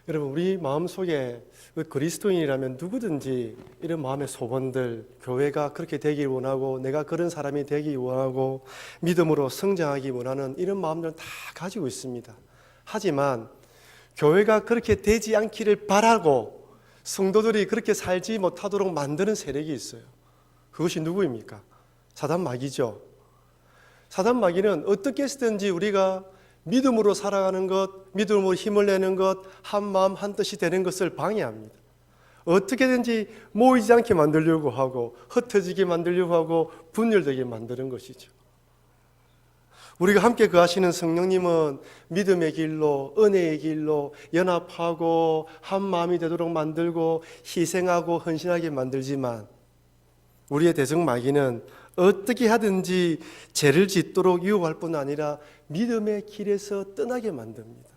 여러분, 우리 마음속에 그리스도인이라면 누구든지 이런 마음의 소원들, 교회가 그렇게 되길 원하고 내가 그런 사람이 되기 원하고 믿음으로 성장하기 원하는 이런 마음들은 다 가지고 있습니다. 하지만 교회가 그렇게 되지 않기를 바라고 성도들이 그렇게 살지 못하도록 만드는 세력이 있어요. 그것이 누구입니까? 사단 마귀죠. 사단 마귀는 어떻게 해서든지 우리가 믿음으로 살아가는 것, 믿음으로 힘을 내는 것, 한 마음 한 뜻이 되는 것을 방해합니다. 어떻게든지 모이지 않게 만들려고 하고 흩어지게 만들려고 하고 분열되게 만드는 것이죠. 우리가 함께 거하시는 성령님은 믿음의 길로, 은혜의 길로 연합하고 한 마음이 되도록 만들고 희생하고 헌신하게 만들지만 우리의 대적 마귀는 어떻게 하든지 죄를 짓도록 유혹할 뿐 아니라 믿음의 길에서 떠나게 만듭니다.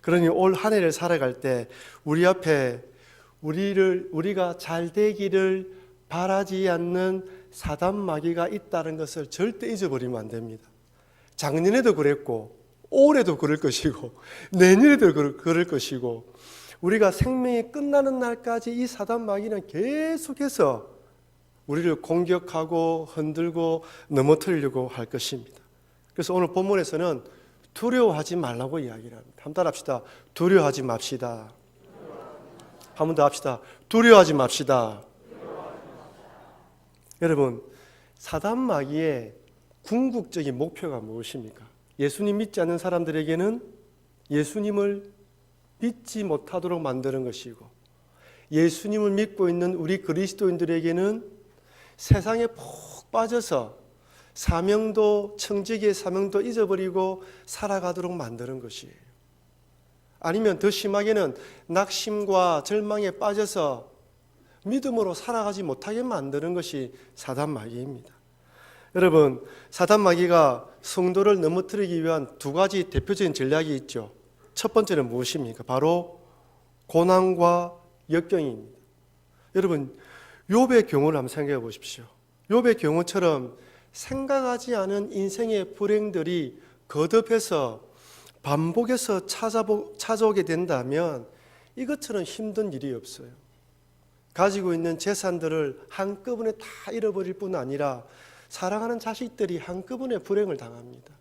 그러니 올 한 해를 살아갈 때 우리 앞에 우리가 잘 되기를 바라지 않는 사단 마귀가 있다는 것을 절대 잊어버리면 안 됩니다. 작년에도 그랬고 올해도 그럴 것이고 내년에도 그럴 것이고 우리가 생명이 끝나는 날까지 이 사단 마귀는 계속해서 우리를 공격하고 흔들고 넘어뜨리려고 할 것입니다. 그래서 오늘 본문에서는 두려워하지 말라고 이야기를 합니다. 한번 따라합시다. 두려워하지 맙시다. 한 번 더 합시다. 두려워하지 맙시다. 여러분, 사단 마귀의 궁극적인 목표가 무엇입니까? 예수님 믿지 않는 사람들에게는 예수님을 믿지 못하도록 만드는 것이고, 예수님을 믿고 있는 우리 그리스도인들에게는 세상에 푹 빠져서 사명도, 청지기의 사명도 잊어버리고 살아가도록 만드는 것이에요. 아니면 더 심하게는 낙심과 절망에 빠져서 믿음으로 살아가지 못하게 만드는 것이 사단 마귀입니다. 여러분, 사단 마귀가 성도를 넘어뜨리기 위한 두 가지 대표적인 전략이 있죠. 첫 번째는 무엇입니까? 바로 고난과 역경입니다. 여러분, 욥의 경우를 한번 생각해 보십시오. 욥의 경우처럼 생각하지 않은 인생의 불행들이 거듭해서 반복해서 찾아오게 된다면 이것처럼 힘든 일이 없어요. 가지고 있는 재산들을 한꺼번에 다 잃어버릴 뿐 아니라 사랑하는 자식들이 한꺼번에 불행을 당합니다.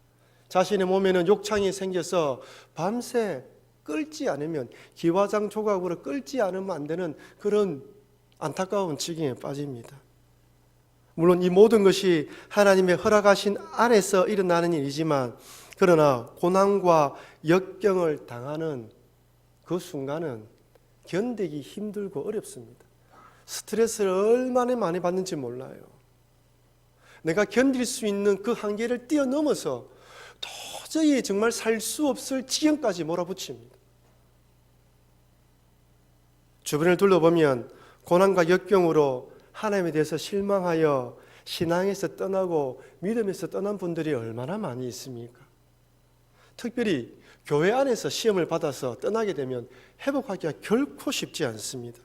자신의 몸에는 욕창이 생겨서 밤새 끓지 않으면 기와장 조각으로 끓지 않으면 안 되는 그런 안타까운 지경에 빠집니다. 물론 이 모든 것이 하나님의 허락하신 안에서 일어나는 일이지만 그러나 고난과 역경을 당하는 그 순간은 견디기 힘들고 어렵습니다. 스트레스를 얼마나 많이 받는지 몰라요. 내가 견딜 수 있는 그 한계를 뛰어넘어서 도저히 정말 살 수 없을 지경까지 몰아붙입니다. 주변을 둘러보면 고난과 역경으로 하나님에 대해서 실망하여 신앙에서 떠나고 믿음에서 떠난 분들이 얼마나 많이 있습니까? 특별히 교회 안에서 시험을 받아서 떠나게 되면 회복하기가 결코 쉽지 않습니다.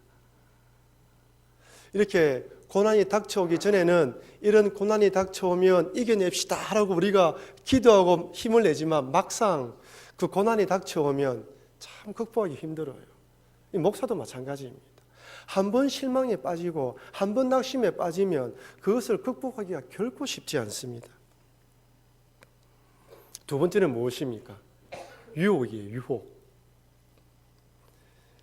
이렇게 고난이 닥쳐오기 전에는 이런 고난이 닥쳐오면 이겨냅시다 하라고 우리가 기도하고 힘을 내지만 막상 그 고난이 닥쳐오면 참 극복하기 힘들어요. 이 목사도 마찬가지입니다. 한 번 실망에 빠지고 한 번 낙심에 빠지면 그것을 극복하기가 결코 쉽지 않습니다. 두 번째는 무엇입니까? 유혹이에요. 유혹.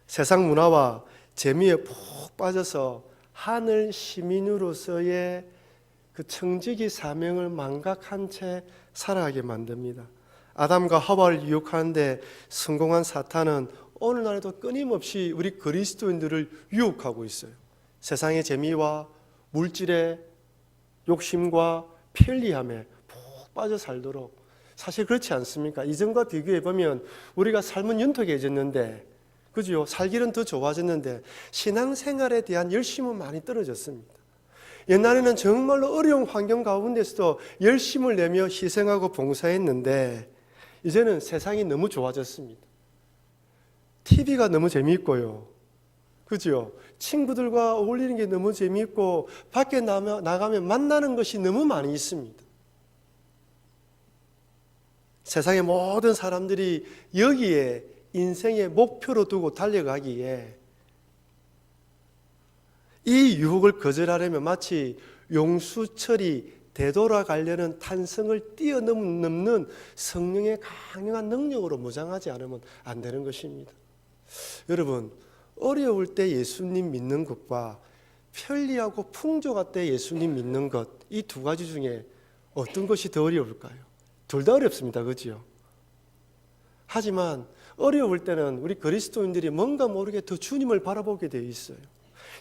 세상 문화와 재미에 푹 빠져서 하늘 시민으로서의 그 청지기 사명을 망각한 채 살아가게 만듭니다. 아담과 하와를 유혹하는데 성공한 사탄은 오늘날에도 끊임없이 우리 그리스도인들을 유혹하고 있어요. 세상의 재미와 물질의 욕심과 편리함에 푹 빠져 살도록. 사실 그렇지 않습니까? 이전과 비교해보면 우리가 삶은 윤택해졌는데, 그죠? 살기는 더 좋아졌는데 신앙생활에 대한 열심은 많이 떨어졌습니다. 옛날에는 정말로 어려운 환경 가운데서도 열심을 내며 희생하고 봉사했는데 이제는 세상이 너무 좋아졌습니다. TV가 너무 재미있고요. 그죠? 친구들과 어울리는 게 너무 재미있고 밖에 나가면 만나는 것이 너무 많이 있습니다. 세상의 모든 사람들이 여기에 인생의 목표로 두고 달려가기에 이 유혹을 거절하려면 마치 용수철이 되돌아가려는 탄성을 뛰어넘는 성령의 강력한 능력으로 무장하지 않으면 안 되는 것입니다. 여러분, 어려울 때 예수님 믿는 것과 편리하고 풍족할 때 예수님 믿는 것, 이 두 가지 중에 어떤 것이 더 어려울까요? 둘 다 어렵습니다. 그렇죠? 하지만 어려울 때는 우리 그리스도인들이 뭔가 모르게 더 주님을 바라보게 되어 있어요.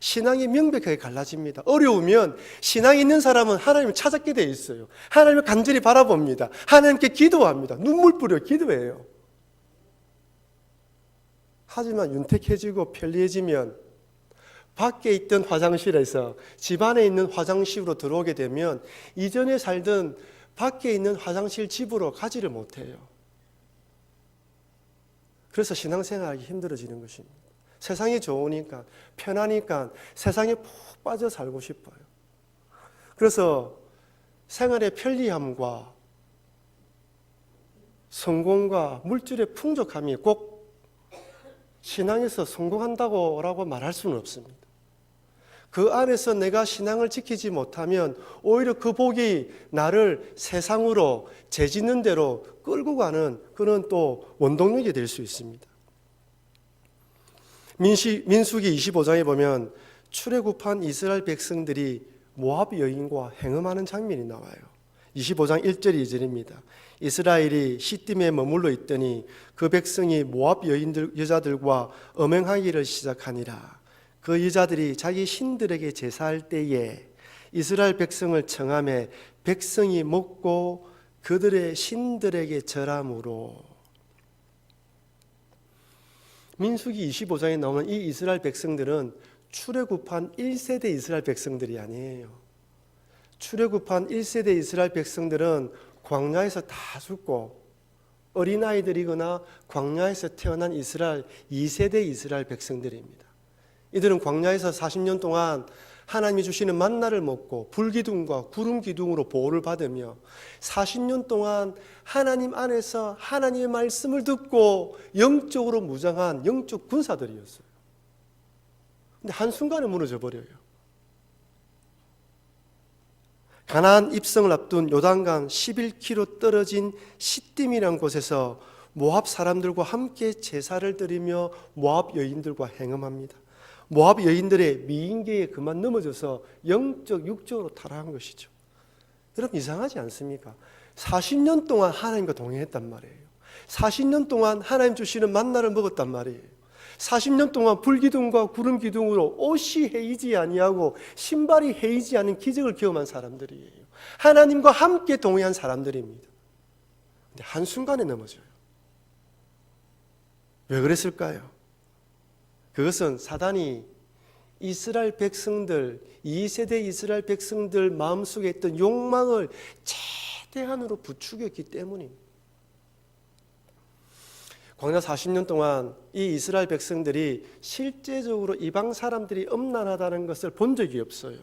신앙이 명백하게 갈라집니다. 어려우면 신앙이 있는 사람은 하나님을 찾게 되어 있어요. 하나님을 간절히 바라봅니다. 하나님께 기도합니다. 눈물 뿌려 기도해요. 하지만 윤택해지고 편리해지면 밖에 있던 화장실에서 집 안에 있는 화장실로 들어오게 되면 이전에 살던 밖에 있는 화장실 집으로 가지를 못해요. 그래서 신앙생활하기 힘들어지는 것입니다. 세상이 좋으니까 편하니까 세상에 푹 빠져 살고 싶어요. 그래서 생활의 편리함과 성공과 물질의 풍족함이 꼭 신앙에서 성공한다고 말할 수는 없습니다. 그 안에서 내가 신앙을 지키지 못하면 오히려 그 복이 나를 세상으로 재짓는 대로 끌고 가는 그런 또 원동력이 될 수 있습니다. 민수기 25장에 보면 출애굽한 이스라엘 백성들이 모압 여인과 행음하는 장면이 나와요. 25장 1절 2절입니다. 이스라엘이 시딤에 머물러 있더니 그 백성이 모압 여자들과 음행하기를 시작하니라. 그 여자들이 자기 신들에게 제사할 때에 이스라엘 백성을 청하매 백성이 먹고 그들의 신들에게 절함으로. 민수기 25장에 나오는 이 이스라엘 백성들은 출애굽한 1세대 이스라엘 백성들이 아니에요. 출애굽한 1세대 이스라엘 백성들은 광야에서 다 죽고 어린아이들이거나 광야에서 태어난 이스라엘 2세대 이스라엘 백성들입니다. 이들은 광야에서 40년 동안 하나님이 주시는 만나를 먹고 불기둥과 구름 기둥으로 보호를 받으며 40년 동안 하나님 안에서 하나님의 말씀을 듣고 영적으로 무장한 영적 군사들이었어요. 근데 한순간에 무너져 버려요. 가나안 입성을 앞둔 요단강 11km 떨어진 시딤이라는 곳에서 모압 사람들과 함께 제사를 드리며 모압 여인들과 행음합니다. 모압 여인들의 미인계에 그만 넘어져서 영적 육적으로 타락한 것이죠. 여러분 이상하지 않습니까? 40년 동안 하나님과 동행했단 말이에요. 40년 동안 하나님 주시는 만나를 먹었단 말이에요. 40년 동안 불기둥과 구름 기둥으로 옷이 헤이지 아니하고 신발이 헤이지 않은 기적을 경험한 사람들이에요. 하나님과 함께 동행한 사람들입니다. 근데 한순간에 넘어져요. 왜 그랬을까요? 그것은 사단이 이스라엘 백성들, 2세대 이스라엘 백성들 마음속에 있던 욕망을 최대한으로 부추겼기 때문입니다. 광야 40년 동안 이 이스라엘 백성들이 실제적으로 이방 사람들이 음란하다는 것을 본 적이 없어요.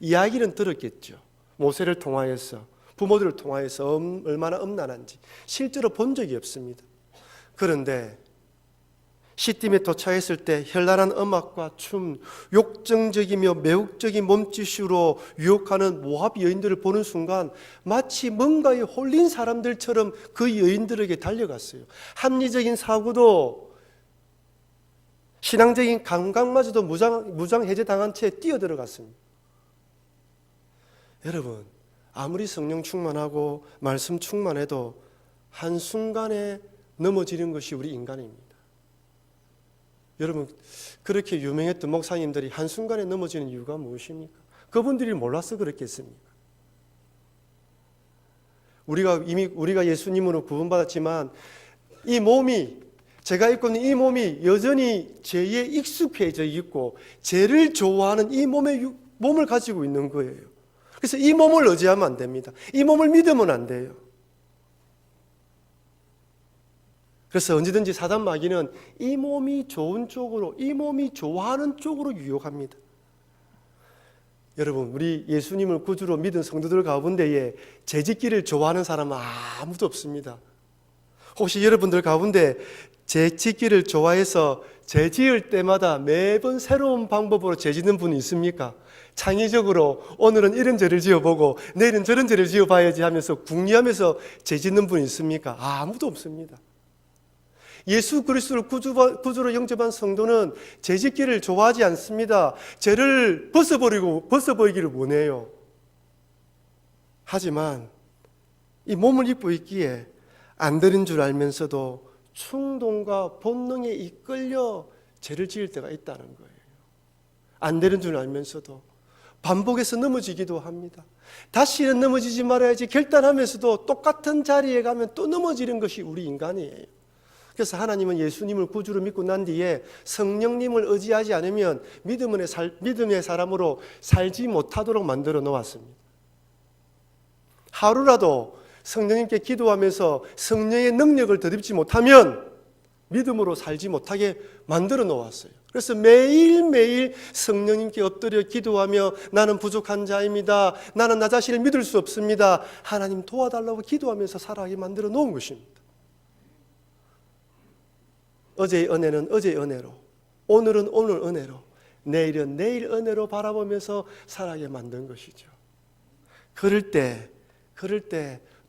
이야기는 들었겠죠. 모세를 통하여서, 부모들을 통하여서 얼마나 음란한지 실제로 본 적이 없습니다. 그런데 시딤에 도착했을 때 현란한 음악과 춤, 욕정적이며 매혹적인 몸짓으로 유혹하는 모압 여인들을 보는 순간 마치 뭔가에 홀린 사람들처럼 그 여인들에게 달려갔어요. 합리적인 사고도 신앙적인 감각마저도 무장 해제당한 채 뛰어들어갔습니다. 여러분, 아무리 성령 충만하고 말씀 충만해도 한순간에 넘어지는 것이 우리 인간입니다. 여러분, 그렇게 유명했던 목사님들이 한순간에 넘어지는 이유가 무엇입니까? 그분들이 몰라서 그렇겠습니까? 우리가 예수님으로 구원받았지만 이 몸이, 제가 입고 있는 이 몸이 여전히 죄에 익숙해져 있고 죄를 좋아하는 이 몸을 가지고 있는 거예요. 그래서 이 몸을 의지하면 안 됩니다. 이 몸을 믿으면 안 돼요. 그래서 언제든지 사단 마귀는 이 몸이 좋은 쪽으로, 이 몸이 좋아하는 쪽으로 유혹합니다. 여러분, 우리 예수님을 구주로 믿은 성도들 가운데에 죄짓기를 좋아하는 사람은 아무도 없습니다. 혹시 여러분들 가운데 죄 짓기를 좋아해서 죄 지을 때마다 매번 새로운 방법으로 죄 짓는 분이 있습니까? 창의적으로 오늘은 이런 죄를 지어보고 내일은 저런 죄를 지어봐야지 하면서 궁리하면서 죄 짓는 분이 있습니까? 아무도 없습니다. 예수 그리스도를 구주로 영접한 성도는 죄 짓기를 좋아하지 않습니다. 죄를 벗어버리기를 원해요. 하지만 이 몸을 입고 있기에 안 되는 줄 알면서도 충동과 본능에 이끌려 죄를 지을 때가 있다는 거예요. 안 되는 줄 알면서도 반복해서 넘어지기도 합니다. 다시는 넘어지지 말아야지 결단하면서도 똑같은 자리에 가면 또 넘어지는 것이 우리 인간이에요. 그래서 하나님은 예수님을 구주로 믿고 난 뒤에 성령님을 의지하지 않으면 믿음의 사람으로 살지 못하도록 만들어 놓았습니다. 하루라도 성령님께 기도하면서 성령의 능력을 덧입지 못하면 믿음으로 살지 못하게 만들어 놓았어요. 그래서 매일매일 성령님께 엎드려 기도하며 나는 부족한 자입니다. 나는 나 자신을 믿을 수 없습니다. 하나님 도와달라고 기도하면서 살아가게 만들어 놓은 것입니다. 어제의 은혜는 어제의 은혜로, 오늘은 오늘 은혜로, 내일은 내일 은혜로 바라보면서 살아가게 만든 것이죠. 그럴 때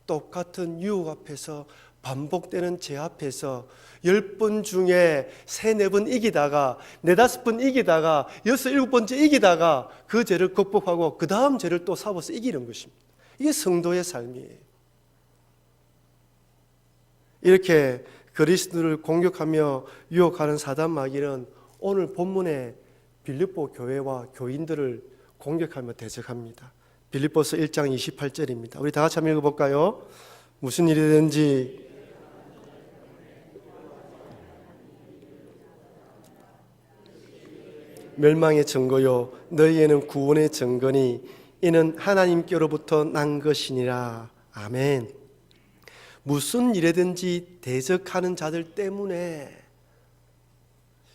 똑같은 유혹 앞에서 반복되는 죄 앞에서 10번 중에 3, 4번 이기다가 4, 5번 이기다가 6, 7번째 이기다가 그 죄를 극복하고 그 다음 죄를 또 싸워서 이기는 것입니다. 이게 성도의 삶이에요. 이렇게 그리스도를 공격하며 유혹하는 사단 마귀는 오늘 본문의 빌립보 교회와 교인들을 공격하며 대적합니다. 빌립보서 1장 28절입니다. 우리 다 같이 한번 읽어볼까요? 무슨 일이든지 멸망의 증거요 너희에는 구원의 증거니 이는 하나님께로부터 난 것이니라. 아멘. 무슨 일이든지 대적하는 자들 때문에,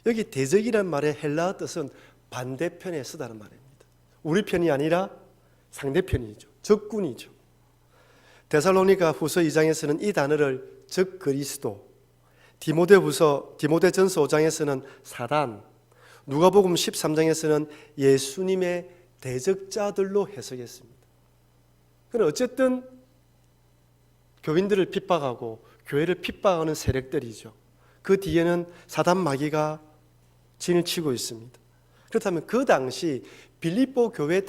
여기 대적이란 말의 헬라어 뜻은 반대편에 쓰다는 말입니다. 우리 편이 아니라 상대편이죠. 적군이죠. 데살로니가 후서 2장에서는 이 단어를 적 그리스도, 디모데전서 5장에서는 사단, 누가복음 13장에서는 예수님의 대적자들로 해석했습니다. 그럼 어쨌든 교인들을 핍박하고 교회를 핍박하는 세력들이죠. 그 뒤에는 사단 마귀가 진을 치고 있습니다. 그렇다면 그 당시 빌립보 교회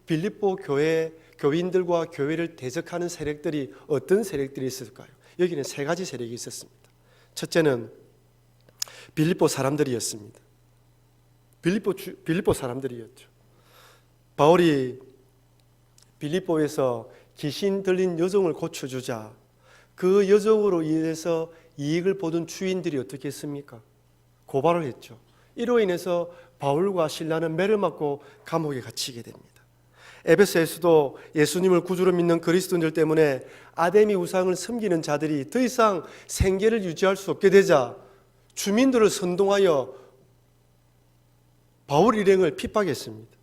빌립보 교회 교인들과 교회를 대적하는 세력들이 어떤 세력들이 있을까요? 여기는 3가지 세력이 있었습니다. 첫째는 빌립보 사람들이었습니다. 빌립보 사람들이었죠. 바울이 빌립보에서 귀신 들린 여종을 고쳐주자 그 여종으로 인해서 이익을 보던 주인들이 어떻게 했습니까? 고발을 했죠. 이로 인해서 바울과 실라는 매를 맞고 감옥에 갇히게 됩니다. 에베소에서도 예수님을 구주로 믿는 그리스도인들 때문에 아데미 우상을 섬기는 자들이 더 이상 생계를 유지할 수 없게 되자 주민들을 선동하여 바울 일행을 핍박했습니다.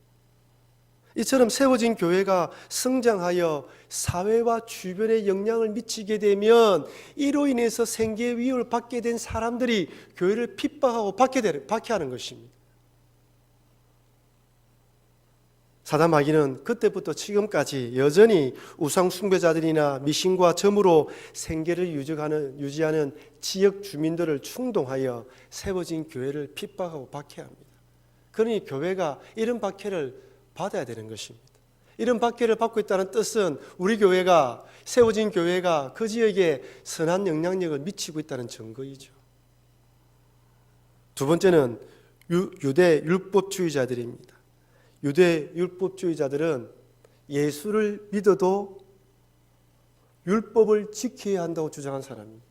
이처럼 세워진 교회가 성장하여 사회와 주변에 영향을 미치게 되면 이로 인해서 생계 위협을 받게 된 사람들이 교회를 핍박하고 박해하는 것입니다. 사단 마귀는 그때부터 지금까지 여전히 우상 숭배자들이나 미신과 점으로 생계를 유지하는 지역 주민들을 충동하여 세워진 교회를 핍박하고 박해합니다. 그러니 교회가 이런 박해를 받아야 되는 것입니다. 이런 박해를 받고 있다는 뜻은 우리 교회가, 세워진 교회가 그 지역에 선한 영향력을 미치고 있다는 증거이죠. 두 번째는 유대 율법주의자들입니다. 유대 율법주의자들은 예수를 믿어도 율법을 지켜야 한다고 주장한 사람입니다.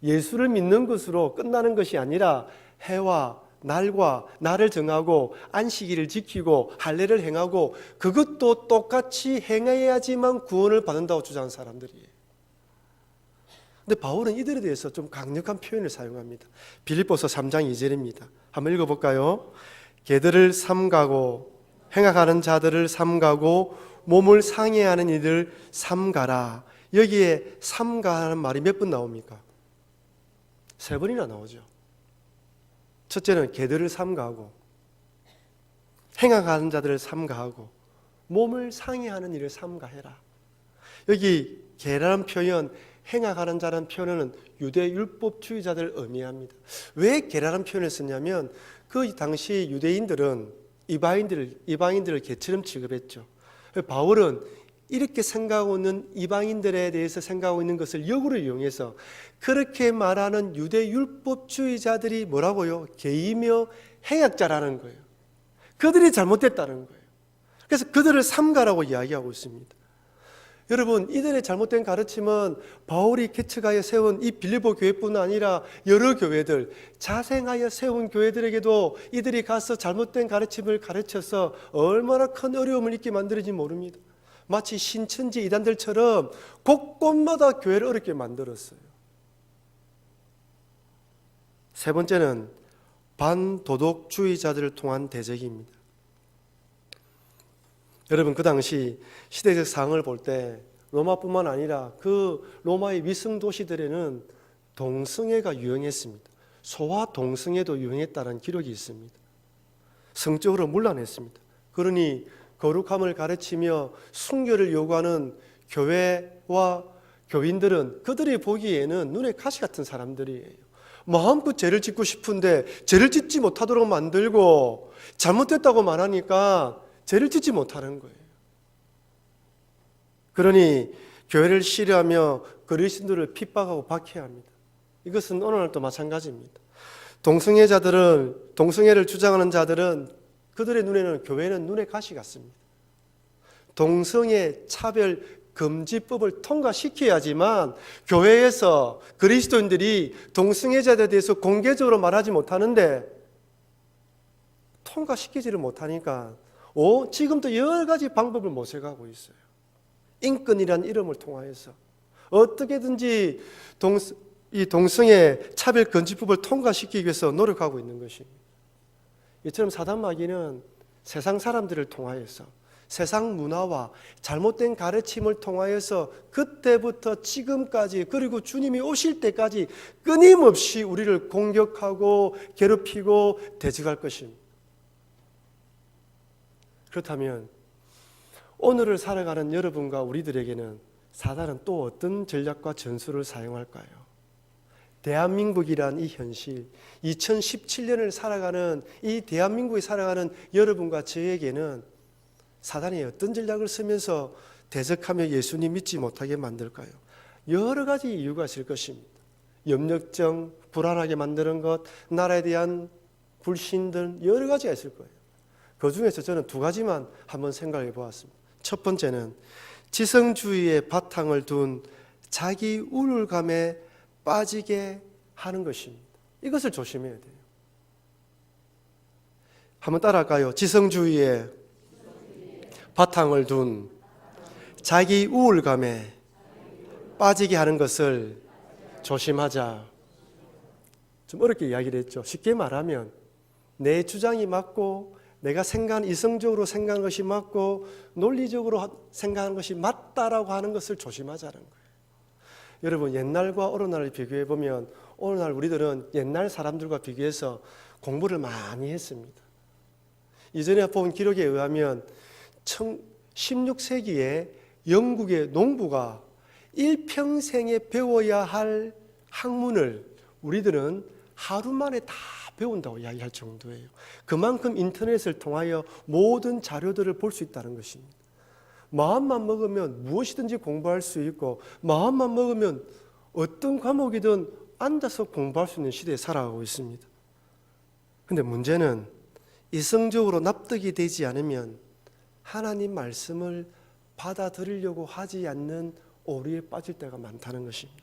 예수를 믿는 것으로 끝나는 것이 아니라 해와 날과 날을 정하고 안식일을 지키고 할례를 행하고 그것도 똑같이 행해야지만 구원을 받는다고 주장한 사람들이에요. 그런데 바울은 이들에 대해서 좀 강력한 표현을 사용합니다. 빌립보서 3장 2절입니다. 한번 읽어볼까요? 개들을 삼가고 행악하는 자들을 삼가고 몸을 상해하는 이들 삼가라. 여기에 삼가라는 말이 몇 번 나옵니까? 3번이나 나오죠. 첫째는 개들을 삼가하고, 행악하는 자들을 삼가하고, 몸을 상해하는 일을 삼가해라. 여기 개라는 표현, 행악하는 자라는 표현은 유대 율법주의자들을 의미합니다. 왜 개라는 표현을 썼냐면 그 당시 유대인들은 이방인들을 개처럼 취급했죠. 바울은 이렇게 생각하고 있는 이방인들에 대해서 생각하고 있는 것을 역으로 이용해서 그렇게 말하는 유대 율법주의자들이 뭐라고요? 개이며 행악자라는 거예요. 그들이 잘못됐다는 거예요. 그래서 그들을 삼가라고 이야기하고 있습니다. 여러분, 이들의 잘못된 가르침은 바울이 개척하여 세운 이 빌립보 교회뿐 아니라 여러 교회들, 자생하여 세운 교회들에게도 이들이 가서 잘못된 가르침을 가르쳐서 얼마나 큰 어려움을 있게 만들는지 모릅니다. 마치 신천지 이단들처럼 곳곳마다 교회를 어렵게 만들었어요. 세 번째는 반도덕주의자들을 통한 대적입니다. 여러분, 그 당시 시대적 상황을 볼 때 로마뿐만 아니라 그 로마의 위성 도시들에는 동성애가 유행했습니다. 소아 동성애도 유행했다는 기록이 있습니다. 성적으로 문란했습니다. 그러니 거룩함을 가르치며 순교를 요구하는 교회와 교인들은 그들이 보기에는 눈에 가시 같은 사람들이에요. 마음껏 죄를 짓고 싶은데 죄를 짓지 못하도록 만들고 잘못됐다고 말하니까 죄를 짓지 못하는 거예요. 그러니 교회를 싫어하며 그리스도인들을 핍박하고 박해합니다. 이것은 오늘날도 마찬가지입니다. 동성애를 주장하는 자들은 그들의 눈에는 교회는 눈의 가시 같습니다. 동성애 차별 금지법을 통과시켜야지만 교회에서 그리스도인들이 동성애자들에 대해서 공개적으로 말하지 못하는데 통과시키지를 못하니까 지금도 여러 가지 방법을 모색하고 있어요. 인권이라는 이름을 통하여서 어떻게든지 이 동성애 차별 금지법을 통과시키기 위해서 노력하고 있는 것입니다. 이처럼 사단 마귀는 세상 사람들을 통하여서 세상 문화와 잘못된 가르침을 통하여서 그때부터 지금까지 그리고 주님이 오실 때까지 끊임없이 우리를 공격하고 괴롭히고 대적할 것입니다. 그렇다면 오늘을 살아가는 여러분과 우리들에게는 사단은 또 어떤 전략과 전술을 사용할까요? 대한민국이란 이 현실, 2017년을 살아가는 이 대한민국에 살아가는 여러분과 저에게는 사단이 어떤 전략을 쓰면서 대적하며 예수님 믿지 못하게 만들까요? 여러 가지 이유가 있을 것입니다. 염려증, 불안하게 만드는 것, 나라에 대한 불신 등 여러 가지가 있을 거예요. 그 중에서 저는 2가지만 한번 생각해 보았습니다. 첫 번째는 지성주의의 바탕을 둔 자기 우울감에 빠지게 하는 것입니다. 이것을 조심해야 돼요. 한번 따라할까요? 지성주의의 바탕을 둔 자기 우울감에 빠지게 하는 것을 조심하자. 좀 어렵게 이야기를 했죠. 쉽게 말하면 내 주장이 맞고 내가 이성적으로 생각하는 것이 맞고 논리적으로 생각하는 것이 맞다라고 하는 것을 조심하자는 거예요. 여러분, 옛날과 오늘날을 비교해 보면 오늘날 우리들은 옛날 사람들과 비교해서 공부를 많이 했습니다. 이전에 본 기록에 의하면 16세기에 영국의 농부가 일평생에 배워야 할 학문을 우리들은 하루 만에 다 배운다고 이야기할 정도예요. 그만큼 인터넷을 통하여 모든 자료들을 볼 수 있다는 것입니다. 마음만 먹으면 무엇이든지 공부할 수 있고 마음만 먹으면 어떤 과목이든 앉아서 공부할 수 있는 시대에 살아가고 있습니다. 그런데 문제는 이성적으로 납득이 되지 않으면 하나님 말씀을 받아들이려고 하지 않는 오류에 빠질 때가 많다는 것입니다.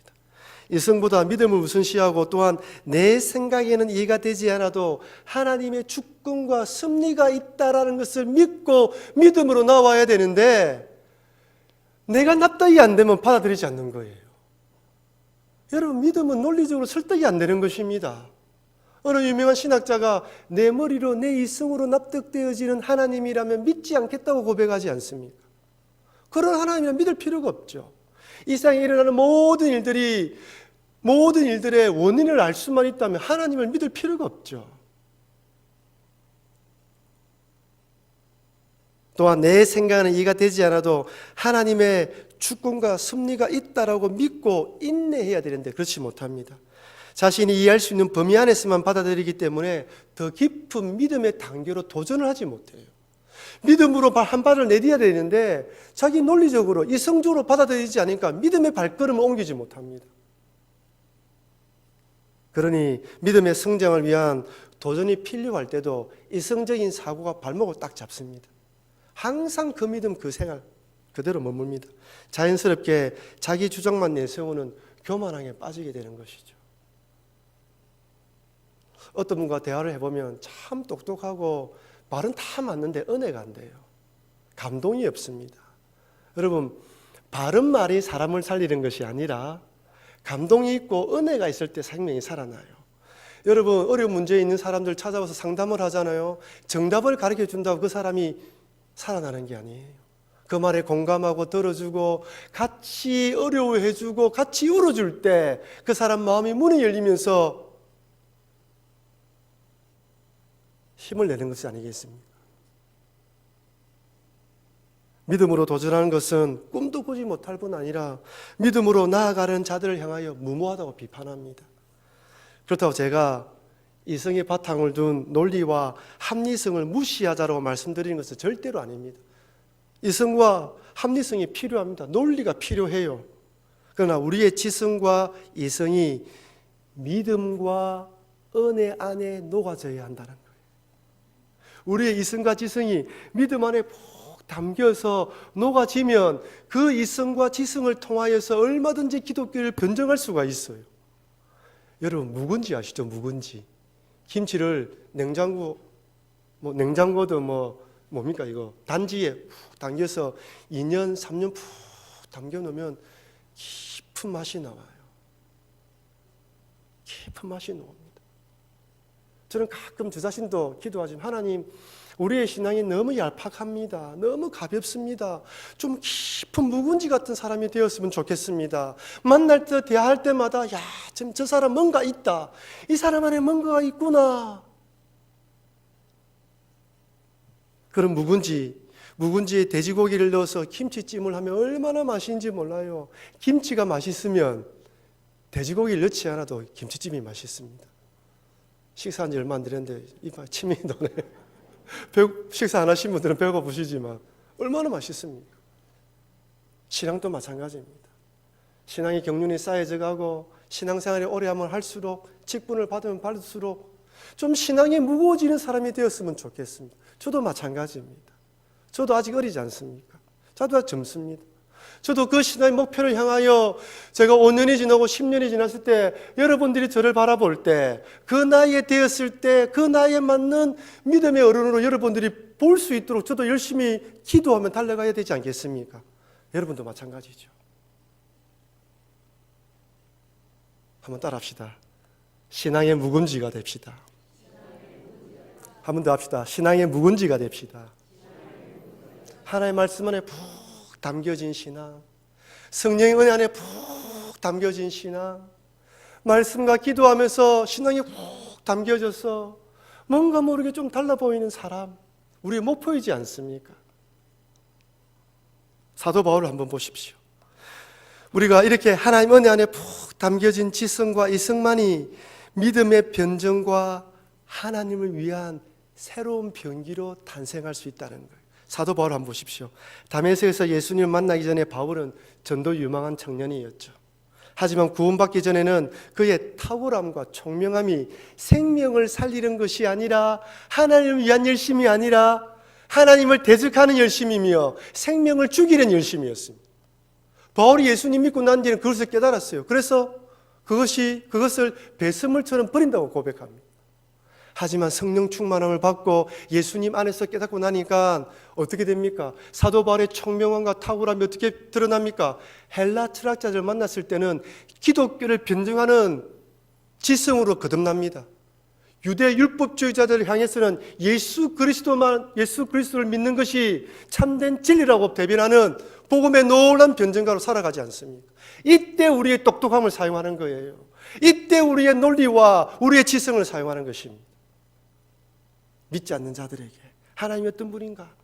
이성보다 믿음을 우선시하고 또한 내 생각에는 이해가 되지 않아도 하나님의 주권과 섭리가 있다라는 것을 믿고 믿음으로 나와야 되는데 내가 납득이 안 되면 받아들이지 않는 거예요. 여러분, 믿음은 논리적으로 설득이 안 되는 것입니다. 어느 유명한 신학자가 내 머리로 내 이성으로 납득되어지는 하나님이라면 믿지 않겠다고 고백하지 않습니까? 그런 하나님이란 믿을 필요가 없죠. 이 세상에 일어나는 모든 일들이 모든 일들의 원인을 알 수만 있다면 하나님을 믿을 필요가 없죠. 또한 내 생각은 이해가 되지 않아도 하나님의 주권과 섭리가 있다라고 믿고 인내해야 되는데 그렇지 못합니다. 자신이 이해할 수 있는 범위 안에서만 받아들이기 때문에 더 깊은 믿음의 단계로 도전을 하지 못해요. 믿음으로 한 발을 내디뎌야 되는데 자기 논리적으로 이성적으로 받아들이지 않으니까 믿음의 발걸음을 옮기지 못합니다. 그러니 믿음의 성장을 위한 도전이 필요할 때도 이성적인 사고가 발목을 딱 잡습니다. 항상 그 믿음, 그 생활 그대로 머뭅니다. 자연스럽게 자기 주장만 내세우는 교만함에 빠지게 되는 것이죠. 어떤 분과 대화를 해보면 참 똑똑하고 말은 다 맞는데 은혜가 안 돼요. 감동이 없습니다. 여러분, 바른 말이 사람을 살리는 것이 아니라 감동이 있고 은혜가 있을 때 생명이 살아나요. 여러분, 어려운 문제에 있는 사람들 찾아와서 상담을 하잖아요. 정답을 가르쳐 준다고 그 사람이 살아나는 게 아니에요. 그 말에 공감하고 들어주고 같이 어려워해주고 같이 울어줄 때 그 사람 마음이 문이 열리면서 힘을 내는 것이 아니겠습니까? 믿음으로 도전하는 것은 꿈도 꾸지 못할 뿐 아니라 믿음으로 나아가는 자들을 향하여 무모하다고 비판합니다. 그렇다고 제가 이성의 바탕을 둔 논리와 합리성을 무시하자라고 말씀드리는 것은 절대로 아닙니다. 이성과 합리성이 필요합니다. 논리가 필요해요. 그러나 우리의 지성과 이성이 믿음과 은혜 안에 녹아져야 한다는 거예요. 우리의 이성과 지성이 믿음 안에 푹 담겨서 녹아지면 그 이성과 지성을 통하여서 얼마든지 기독교를 변증할 수가 있어요. 여러분, 묵은지 아시죠? 묵은지. 김치를 냉장고든 뭡니까 이거 단지에 푹 담겨서 2년, 3년 푹 담겨 놓으면 깊은 맛이 나와요. 깊은 맛이 나옵니다. 저는 가끔 저 자신도 기도하지만 하나님, 우리의 신앙이 너무 얄팍합니다. 너무 가볍습니다. 좀 깊은 묵은지 같은 사람이 되었으면 좋겠습니다. 만날 때 대화할 때마다 야, 지금 저 사람 뭔가 있다. 이 사람 안에 뭔가가 있구나. 그런 묵은지에 돼지고기를 넣어서 김치찜을 하면 얼마나 맛있는지 몰라요. 김치가 맛있으면 돼지고기를 넣지 않아도 김치찜이 맛있습니다. 식사한 지 얼마 안 됐는데 이봐 침이 도네. 식사 안 하신 분들은 배고프시지만 얼마나 맛있습니까? 신앙도 마찬가지입니다. 신앙의 경륜이 쌓여져 가고 신앙생활이 오래하면 할수록 직분을 받으면 받을수록 좀 신앙이 무거워지는 사람이 되었으면 좋겠습니다. 저도 마찬가지입니다. 저도 아직 어리지 않습니까? 저도 아직 젊습니다. 저도 그 신앙의 목표를 향하여 제가 5년이 지나고 10년이 지났을 때 여러분들이 저를 바라볼 때 그 나이에 되었을 때 그 나이에 맞는 믿음의 어른으로 여러분들이 볼 수 있도록 저도 열심히 기도하며 달려가야 되지 않겠습니까? 여러분도 마찬가지죠. 한번 따라합시다. 신앙의 묵은지가 됩시다. 한 번 더 합시다. 신앙의 묵은지가 됩시다. 하나님의 말씀 안에 푹 담겨진 신앙, 성령의 은혜 안에 푹 담겨진 신앙, 말씀과 기도하면서 신앙이 푹 담겨져서 뭔가 모르게 좀 달라 보이는 사람, 우리의 목표이지 않습니까? 사도 바울을 한번 보십시오. 우리가 이렇게 하나님 은혜 안에 푹 담겨진 지성과 이성만이 믿음의 변정과 하나님을 위한 새로운 병기로 탄생할 수 있다는 거예요. 사도 바울 한번 보십시오. 다메섹에서 예수님을 만나기 전에 바울은 전도 유망한 청년이었죠. 하지만 구원받기 전에는 그의 탁월함과 총명함이 생명을 살리는 것이 아니라 하나님을 위한 열심이 아니라 하나님을 대적하는 열심이며 생명을 죽이는 열심이었습니다. 바울이 예수님 믿고 난 뒤에는 그것을 깨달았어요. 그래서 그것을 배설물처럼 버린다고 고백합니다. 하지만 성령 충만함을 받고 예수님 안에서 깨닫고 나니까 어떻게 됩니까? 사도 바울의 총명함과 탁월함이 어떻게 드러납니까? 헬라 철학자들 만났을 때는 기독교를 변증하는 지성으로 거듭납니다. 유대 율법주의자들을 향해서는 예수 그리스도를 믿는 것이 참된 진리라고 대변하는 복음의 놀라운 변증가로 살아가지 않습니까? 이때 우리의 똑똑함을 사용하는 거예요. 이때 우리의 논리와 우리의 지성을 사용하는 것입니다. 믿지 않는 자들에게 하나님이 어떤 분인가?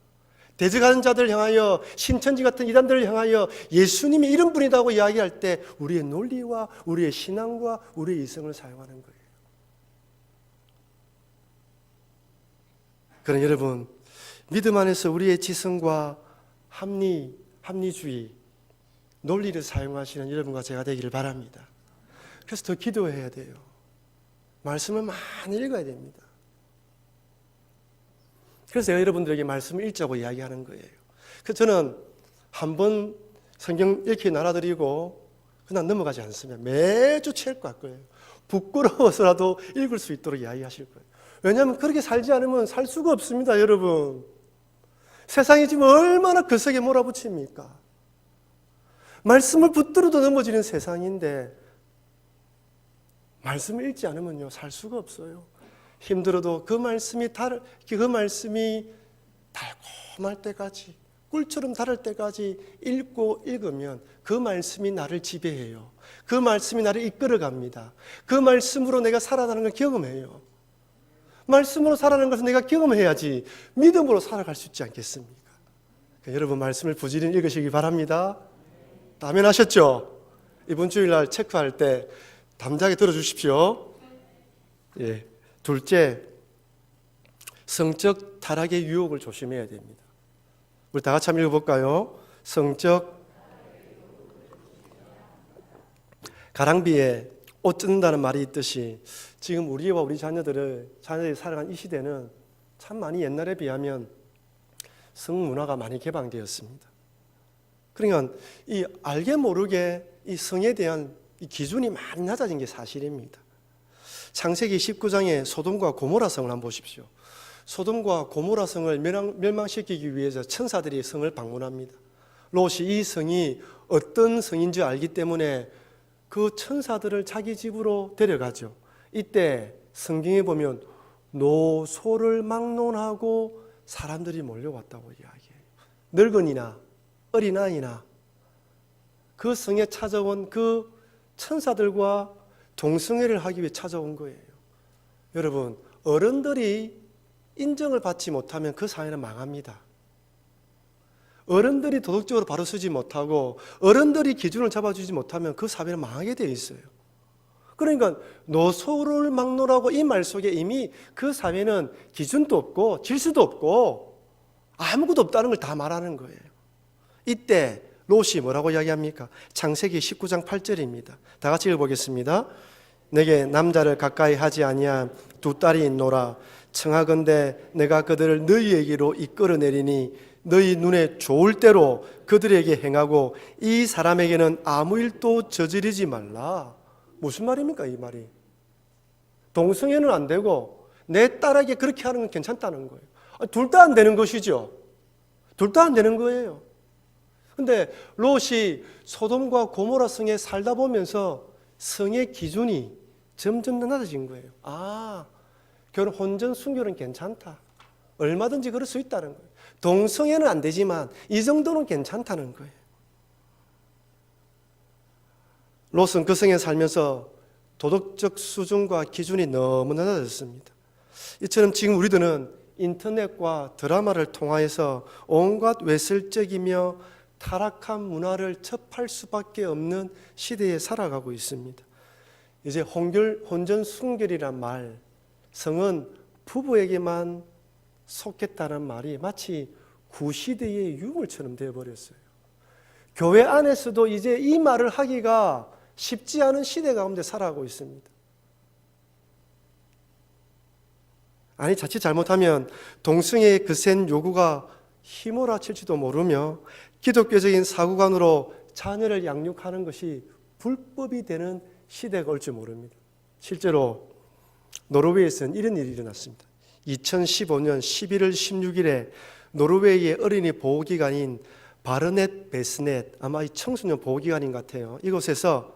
대적하는 자들을 향하여, 신천지 같은 이단들을 향하여 예수님이 이런 분이라고 이야기할 때 우리의 논리와 우리의 신앙과 우리의 이성을 사용하는 거예요. 그러나 여러분, 믿음 안에서 우리의 지성과 합리주의, 논리를 사용하시는 여러분과 제가 되기를 바랍니다. 그래서 더 기도해야 돼요. 말씀을 많이 읽어야 됩니다. 그래서 제가 여러분들에게 말씀을 읽자고 이야기하는 거예요. 그래서 저는 한번 성경 이렇게 나눠드리고 그냥 넘어가지 않습니다. 매주 책 갈 거예요. 부끄러워서라도 읽을 수 있도록 이야기하실 거예요. 왜냐하면 그렇게 살지 않으면 살 수가 없습니다, 여러분. 세상이 지금 얼마나 그 속에 몰아붙입니까? 말씀을 붙들어도 넘어지는 세상인데 말씀을 읽지 않으면요, 살 수가 없어요. 힘들어도 그 말씀이 달콤할 때까지, 꿀처럼 달을 때까지 읽으면 그 말씀이 나를 지배해요. 그 말씀이 나를 이끌어갑니다. 그 말씀으로 내가 살아가는 걸 경험해요. 말씀으로 살아가는 것을 내가 경험해야지 믿음으로 살아갈 수 있지 않겠습니까? 여러분, 말씀을 부지런히 읽으시기 바랍니다. 아멘 하셨죠? 이번 주일날 체크할 때 담대하게 들어주십시오. 예. 둘째, 성적 타락의 유혹을 조심해야 됩니다. 우리 다 같이 한번 읽어볼까요? 성적 가랑비에 옷 찢는다는 말이 있듯이 지금 우리와 우리 자녀들이 살아가는 이 시대는 참 많이 옛날에 비하면 성문화가 많이 개방되었습니다. 그러니까 이 알게 모르게 이 성에 대한 이 기준이 많이 낮아진 게 사실입니다. 창세기 19장의 소돔과 고모라 성을 한번 보십시오. 소돔과 고모라 성을 멸망시키기 위해서 천사들이 성을 방문합니다. 롯이 이 성이 어떤 성인 줄 알기 때문에 그 천사들을 자기 집으로 데려가죠. 이때 성경에 보면 노소를 막론하고 사람들이 몰려왔다고 이야기해요. 늙은이나 어린아이나 그 성에 찾아온 그 천사들과 동성애를 하기 위해 찾아온 거예요. 여러분, 어른들이 인정을 받지 못하면 그 사회는 망합니다. 어른들이 도덕적으로 바로 서지 못하고 어른들이 기준을 잡아주지 못하면 그 사회는 망하게 되어 있어요. 그러니까 노소를 막론하고 이 말 속에 이미 그 사회는 기준도 없고 질서도 없고 아무것도 없다는 걸 다 말하는 거예요. 이때 롯이 뭐라고 이야기합니까? 창세기 19장 8절입니다. 다 같이 읽어보겠습니다. 내게 남자를 가까이 하지 아니한 두 딸이 있노라. 청하건대 내가 그들을 너희에게로 이끌어내리니 너희 눈에 좋을 대로 그들에게 행하고 이 사람에게는 아무 일도 저지르지 말라. 무슨 말입니까, 이 말이? 동성애는 안 되고 내 딸에게 그렇게 하는 건 괜찮다는 거예요. 둘 다 안 되는 것이죠. 둘 다 안 되는 거예요. 근데 롯이 소돔과 고모라 성에 살다 보면서 성의 기준이 점점 낮아진 거예요. 혼전 순결은 괜찮다. 얼마든지 그럴 수 있다는 거예요. 동성애는 안 되지만 이 정도는 괜찮다는 거예요. 롯은 그 성에 살면서 도덕적 수준과 기준이 너무 낮아졌습니다. 이처럼 지금 우리들은 인터넷과 드라마를 통하여서 온갖 외설적이며 타락한 문화를 접할 수밖에 없는 시대에 살아가고 있습니다. 이제 혼전 순결이란 말, 성은 부부에게만 속했다는 말이 마치 구시대의 유물처럼 되어버렸어요. 교회 안에서도 이제 이 말을 하기가 쉽지 않은 시대 가운데 살아가고 있습니다. 아니, 자칫 잘못하면 동성애의 거센 요구가 휘몰아칠지도 모르며 기독교적인 사고관으로 자녀를 양육하는 것이 불법이 되는 시대가 올지 모릅니다. 실제로 노르웨이에서는 이런 일이 일어났습니다. 2015년 11월 16일에 노르웨이의 어린이 보호기관인 바르넷 베스넷, 아마 이 청소년 보호기관인 것 같아요. 이곳에서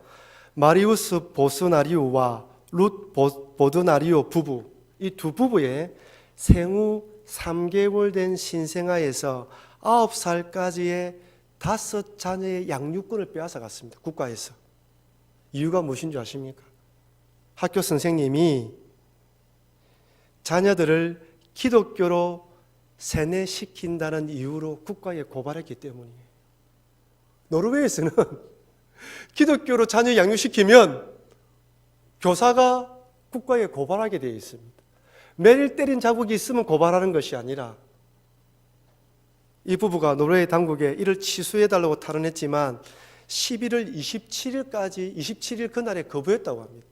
마리우스 보스나리우와 룻 보드나리우 부부, 이 두 부부의 생후 3개월 된 신생아에서 9살까지의 5 자녀의 양육권을 빼앗아 갔습니다. 국가에서. 이유가 무엇인 줄 아십니까? 학교 선생님이 자녀들을 기독교로 세뇌시킨다는 이유로 국가에 고발했기 때문이에요. 노르웨이에서는 기독교로 자녀 양육시키면 교사가 국가에 고발하게 되어 있습니다. 매를 때린 자국이 있으면 고발하는 것이 아니라, 이 부부가 노르웨이 당국에 이를 취소해달라고 탈원했지만 11월 27일 그날에 거부했다고 합니다.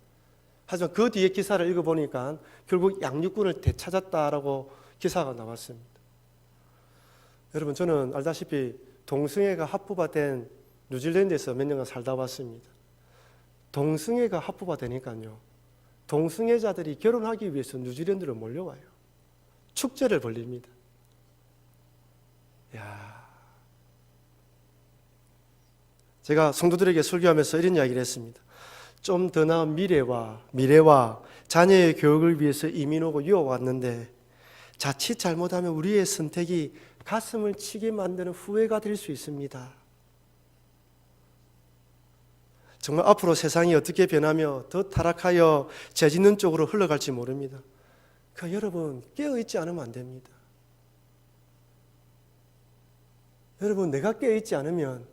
하지만 그 뒤에 기사를 읽어보니까 결국 양육군을 되찾았다라고 기사가 나왔습니다. 여러분, 저는 알다시피 동성애가 합법화된 뉴질랜드에서 몇 년간 살다 왔습니다. 동성애가 합법화되니까요, 동성애자들이 결혼하기 위해서 뉴질랜드로 몰려와요. 축제를 벌립니다. 제가 성도들에게 설교하면서 이런 이야기를 했습니다. 좀 더 나은 미래와 자녀의 교육을 위해서 이민 오고 유학 왔는데 자칫 잘못하면 우리의 선택이 가슴을 치게 만드는 후회가 될 수 있습니다. 정말 앞으로 세상이 어떻게 변하며 더 타락하여 죄 짓는 쪽으로 흘러갈지 모릅니다. 여러분, 깨어있지 않으면 안 됩니다. 여러분, 내가 깨어있지 않으면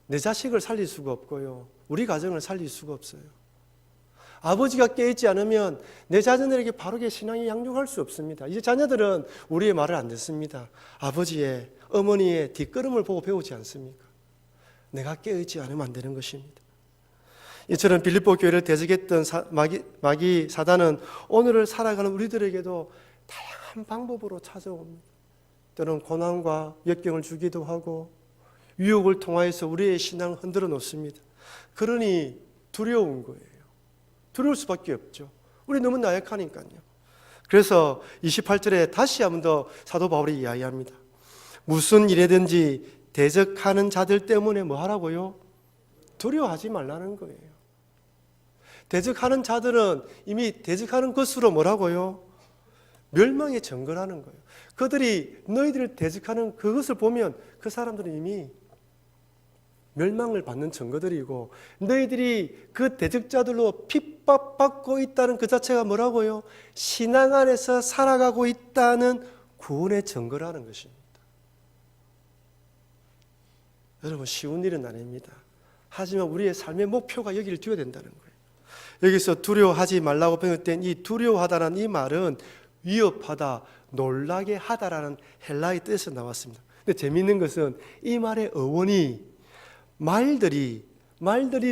내 자식을 살릴 수가 없고요, 우리 가정을 살릴 수가 없어요. 아버지가 깨어있지 않으면 내 자녀들에게 바르게 신앙에 양육할 수 없습니다. 이제 자녀들은 우리의 말을 안 듣습니다. 아버지의, 어머니의 뒷걸음을 보고 배우지 않습니까? 내가 깨어있지 않으면 안 되는 것입니다. 이처럼 빌립보 교회를 대적했던 마귀 사단은 오늘을 살아가는 우리들에게도 다양한 방법으로 찾아옵니다. 때로는 고난과 역경을 주기도 하고 유혹을 통하여서 우리의 신앙을 흔들어 놓습니다. 그러니 두려운 거예요. 두려울 수밖에 없죠. 우리 너무 나약하니까요. 그래서 28절에 다시 한 번 더 사도 바울이 이야기합니다. 무슨 일이든지 대적하는 자들 때문에 뭐 하라고요? 두려워하지 말라는 거예요. 대적하는 자들은 이미 대적하는 것으로 뭐라고요? 멸망에 정거하는 거예요. 그들이 너희들을 대적하는 그것을 보면 그 사람들은 이미 멸망을 받는 증거들이고, 너희들이 그 대적자들로 핍박받고 있다는 그 자체가 뭐라고요? 신앙 안에서 살아가고 있다는 구원의 증거라는 것입니다. 여러분, 쉬운 일은 아닙니다. 하지만 우리의 삶의 목표가 여기를 띄어야 된다는 거예요. 여기서 두려워하지 말라고 표현된 이 두려워하다라는 이 말은 위협하다, 놀라게 하다라는 헬라의 뜻에서 나왔습니다. 근데 재미있는 것은 이 말의 어원이 말들이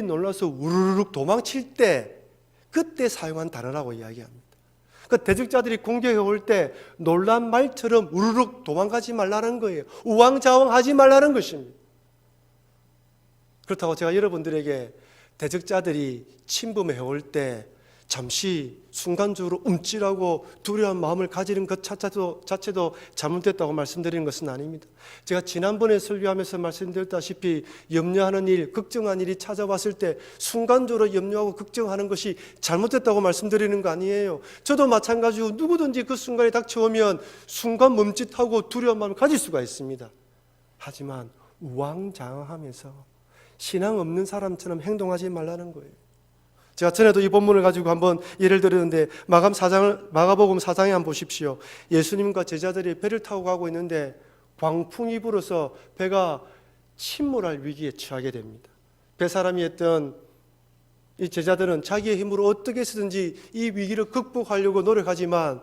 놀라서 우르르 도망칠 때 그때 사용한 단어라고 이야기합니다. 그 대적자들이 공격해 올 때 놀란 말처럼 우르르 도망가지 말라는 거예요. 우왕좌왕하지 말라는 것입니다. 그렇다고 제가 여러분들에게 대적자들이 침범해 올 때 잠시 순간적으로 움찔하고 두려운 마음을 가지는 것 자체도 잘못됐다고 말씀드리는 것은 아닙니다. 제가 지난번에 설교하면서 말씀드렸다시피 염려하는 일, 걱정하는 일이 찾아왔을 때 순간적으로 염려하고 걱정하는 것이 잘못됐다고 말씀드리는 거 아니에요. 저도 마찬가지고 누구든지 그 순간에 닥쳐오면 순간 멈칫하고 두려운 마음을 가질 수가 있습니다. 하지만 우왕좌왕하면서 신앙 없는 사람처럼 행동하지 말라는 거예요. 제가 전에도 이 본문을 가지고 한번 예를 들었는데 마가복음 4장에 한번 보십시오. 예수님과 제자들이 배를 타고 가고 있는데 광풍이 불어서 배가 침몰할 위기에 처하게 됩니다. 배사람이었던 이 제자들은 자기의 힘으로 어떻게 해서든지 이 위기를 극복하려고 노력하지만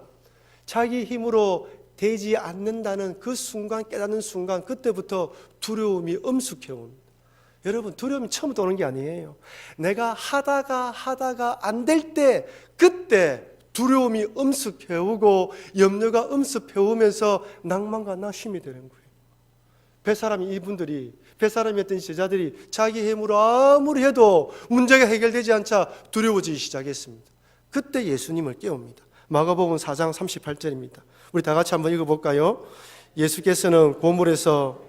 자기 힘으로 되지 않는다는 그 순간, 깨닫는 순간, 그때부터 두려움이 엄습해 옵니다. 여러분, 두려움이 처음부터 오는 게 아니에요. 내가 하다가 안 될 때, 그때 두려움이 엄습해오고 염려가 엄습해오면서 낭만과 낙심이 되는 거예요. 배사람이었던 제자들이 자기 힘으로 아무리 해도 문제가 해결되지 않자 두려워지기 시작했습니다. 그때 예수님을 깨웁니다. 마가복음 4장 38절입니다. 우리 다 같이 한번 읽어볼까요? 예수께서는 고물에서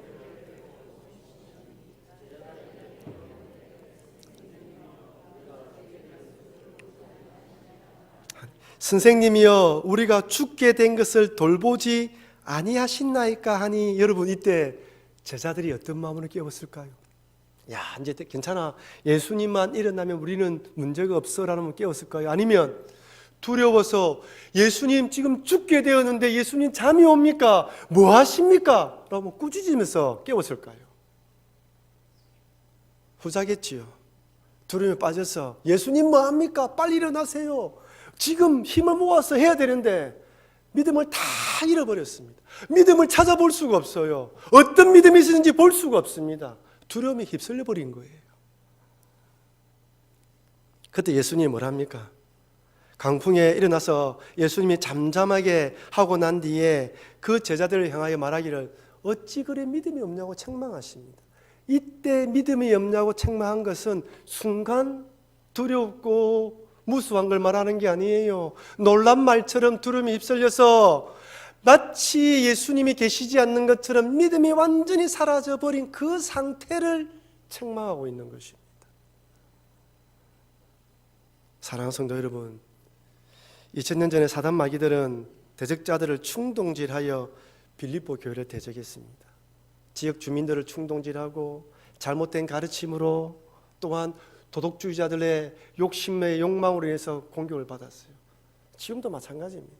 선생님이여, 우리가 죽게 된 것을 돌보지 아니하신나이까 하니, 여러분, 이때 제자들이 어떤 마음으로 깨웠을까요? 야, 이제 괜찮아. 예수님만 일어나면 우리는 문제가 없어라는 깨웠을까요? 아니면 두려워서 예수님 지금 죽게 되었는데 예수님 잠이 옵니까? 뭐 하십니까? 라고 꾸짖으면서 깨웠을까요? 후자겠지요. 두려움에 빠져서 예수님 뭐 합니까? 빨리 일어나세요. 지금 힘을 모아서 해야 되는데 믿음을 다 잃어버렸습니다. 믿음을 찾아볼 수가 없어요. 어떤 믿음이 있는지 볼 수가 없습니다. 두려움에 휩쓸려 버린 거예요. 그때 예수님이 뭘 합니까? 강풍에 일어나서 예수님이 잠잠하게 하고 난 뒤에 그 제자들을 향하여 말하기를 어찌 그래 믿음이 없냐고 책망하십니다. 이때 믿음이 없냐고 책망한 것은 순간 두렵고 무수한 걸 말하는 게 아니에요. 놀란 말처럼 두려움이 휩쓸려서 마치 예수님이 계시지 않는 것처럼 믿음이 완전히 사라져버린 그 상태를 책망하고 있는 것입니다. 사랑하는 성도 여러분, 2000년 전에 사단 마귀들은 대적자들을 충동질하여 빌립보 교회를 대적했습니다. 지역 주민들을 충동질하고 잘못된 가르침으로 또한 도덕주의자들의 욕심의 욕망으로 인해서 공격을 받았어요. 지금도 마찬가지입니다.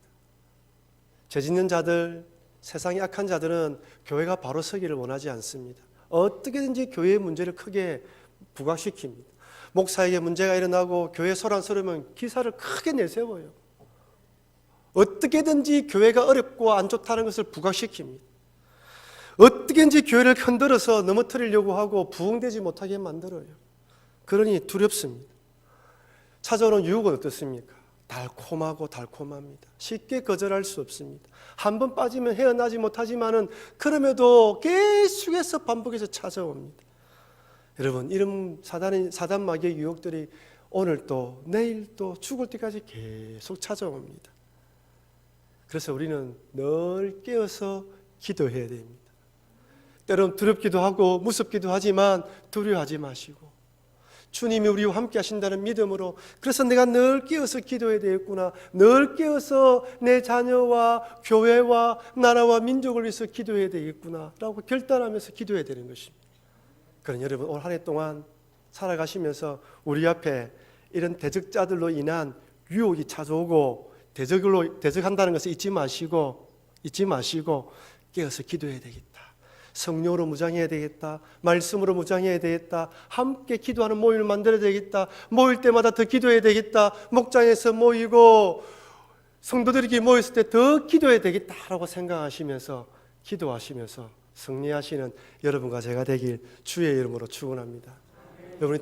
죄짓는 자들, 세상의 악한 자들은 교회가 바로 서기를 원하지 않습니다. 어떻게든지 교회의 문제를 크게 부각시킵니다. 목사에게 문제가 일어나고 교회 소란스러우면 기사를 크게 내세워요. 어떻게든지 교회가 어렵고 안 좋다는 것을 부각시킵니다. 어떻게든지 교회를 흔들어서 넘어뜨리려고 하고 부흥되지 못하게 만들어요. 그러니 두렵습니다. 찾아오는 유혹은 어떻습니까? 달콤하고 달콤합니다. 쉽게 거절할 수 없습니다. 한 번 빠지면 헤어나지 못하지만은 그럼에도 계속해서 반복해서 찾아옵니다. 여러분, 이런 사단 마귀의 유혹들이 오늘 또 내일 또 죽을 때까지 계속 찾아옵니다. 그래서 우리는 늘 깨어서 기도해야 됩니다. 때론 두렵기도 하고 무섭기도 하지만 두려워하지 마시고 주님이 우리와 함께 하신다는 믿음으로, 그래서 내가 늘 깨어서 기도해야 되겠구나, 늘 깨어서 내 자녀와 교회와 나라와 민족을 위해서 기도해야 되겠구나 라고 결단하면서 기도해야 되는 것입니다. 그러니 여러분, 올 한 해 동안 살아가시면서 우리 앞에 이런 대적자들로 인한 유혹이 찾아오고 대적한다는 것을 잊지 마시고 깨어서 기도해야 되겠다. 성령으로 무장해야 되겠다. 말씀으로 무장해야 되겠다. 함께 기도하는 모임을 만들어야 되겠다. 모일 때마다 더 기도해야 되겠다. 목장에서 모이고 성도들이 모였을 때 더 기도해야 되겠다라고 생각하시면서 기도하시면서 승리하시는 여러분과 제가 되길 주의 이름으로 축원합니다. 여러분이